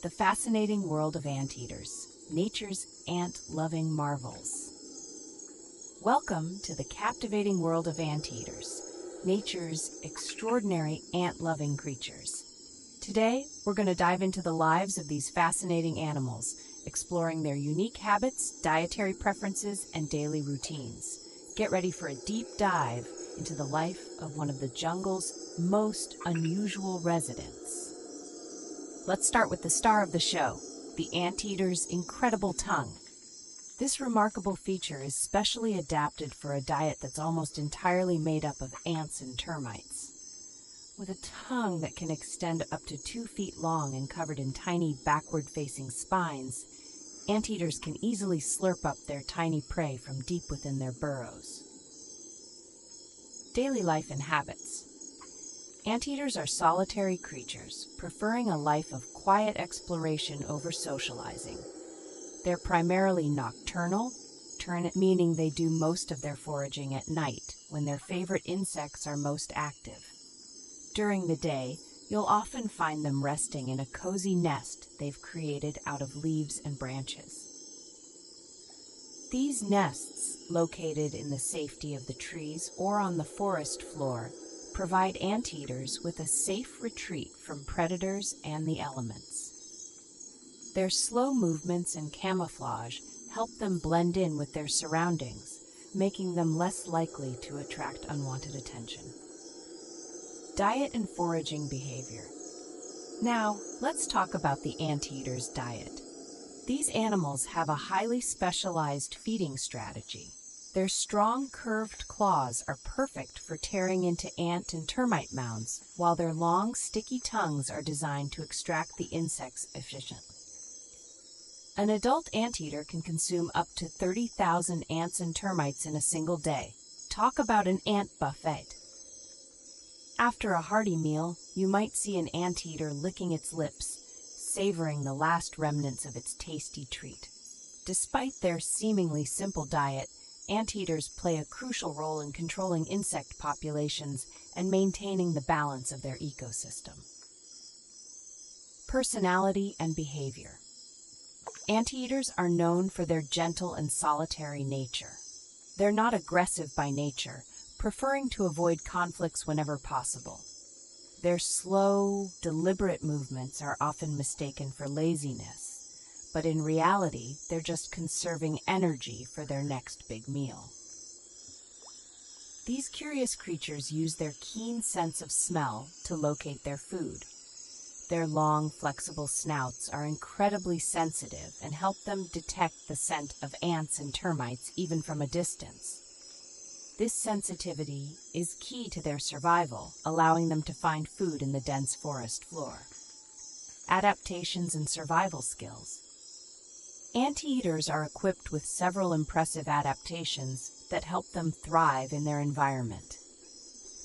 The fascinating world of anteaters, nature's ant-loving marvels. Welcome to the captivating world of anteaters, nature's extraordinary ant-loving creatures. Today, we're going to dive into the lives of these fascinating animals, exploring their unique habits, dietary preferences, and daily routines. Get ready for a deep dive into the life of one of the jungle's most unusual residents. Let's start with the star of the show, the anteater's incredible tongue. This remarkable feature is specially adapted for a diet that's almost entirely made up of ants and termites. With a tongue that can extend up to 2 feet long and covered in tiny backward-facing spines, anteaters can easily slurp up their tiny prey from deep within their burrows. Daily life and habits. Anteaters are solitary creatures, preferring a life of quiet exploration over socializing. They're primarily nocturnal, meaning they do most of their foraging at night, when their favorite insects are most active. During the day, you'll often find them resting in a cozy nest they've created out of leaves and branches. These nests, located in the safety of the trees or on the forest floor, provide anteaters with a safe retreat from predators and the elements. Their slow movements and camouflage help them blend in with their surroundings, making them less likely to attract unwanted attention. Diet and foraging behavior. Now, let's talk about the anteater's diet. These animals have a highly specialized feeding strategy. Their strong, curved claws are perfect for tearing into ant and termite mounds, while their long, sticky tongues are designed to extract the insects efficiently. An adult anteater can consume up to 30,000 ants and termites in a single day. Talk about an ant buffet. After a hearty meal, you might see an anteater licking its lips, savoring the last remnants of its tasty treat. Despite their seemingly simple diet, anteaters play a crucial role in controlling insect populations and maintaining the balance of their ecosystem. Personality and behavior. Anteaters are known for their gentle and solitary nature. They're not aggressive by nature, preferring to avoid conflicts whenever possible. Their slow, deliberate movements are often mistaken for laziness, but in reality, they're just conserving energy for their next big meal. These curious creatures use their keen sense of smell to locate their food. Their long, flexible snouts are incredibly sensitive and help them detect the scent of ants and termites even from a distance. This sensitivity is key to their survival, allowing them to find food in the dense forest floor. Adaptations and survival skills. Anteaters are equipped with several impressive adaptations that help them thrive in their environment.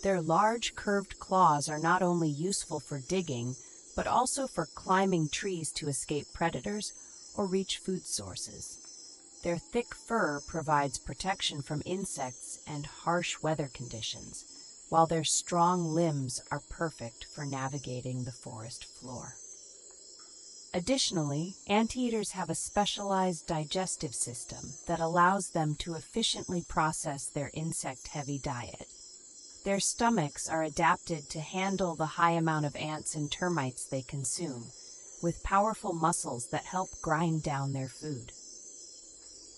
Their large, curved claws are not only useful for digging, but also for climbing trees to escape predators or reach food sources. Their thick fur provides protection from insects and harsh weather conditions, while their strong limbs are perfect for navigating the forest floor. Additionally, anteaters have a specialized digestive system that allows them to efficiently process their insect-heavy diet. Their stomachs are adapted to handle the high amount of ants and termites they consume, with powerful muscles that help grind down their food.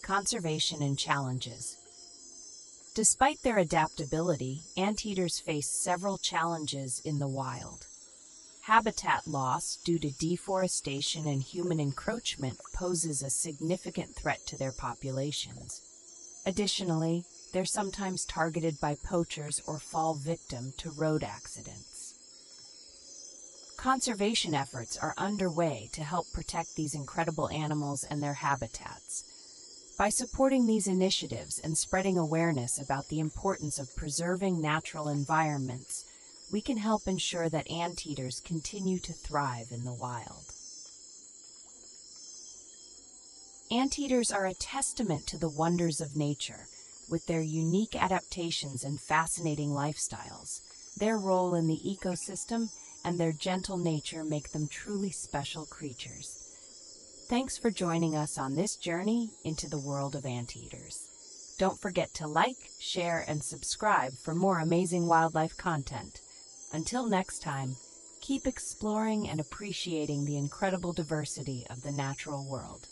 Conservation and challenges. Despite their adaptability, anteaters face several challenges in the wild. Habitat loss due to deforestation and human encroachment poses a significant threat to their populations. Additionally, they're sometimes targeted by poachers or fall victim to road accidents. Conservation efforts are underway to help protect these incredible animals and their habitats. By supporting these initiatives and spreading awareness about the importance of preserving natural environments, we can help ensure that anteaters continue to thrive in the wild. Anteaters are a testament to the wonders of nature. With their unique adaptations and fascinating lifestyles, their role in the ecosystem, and their gentle nature make them truly special creatures. Thanks for joining us on this journey into the world of anteaters. Don't forget to like, share, and subscribe for more amazing wildlife content. Until next time, keep exploring and appreciating the incredible diversity of the natural world.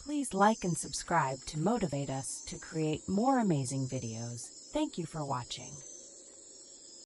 Please like and subscribe to motivate us to create more amazing videos. Thank you for watching.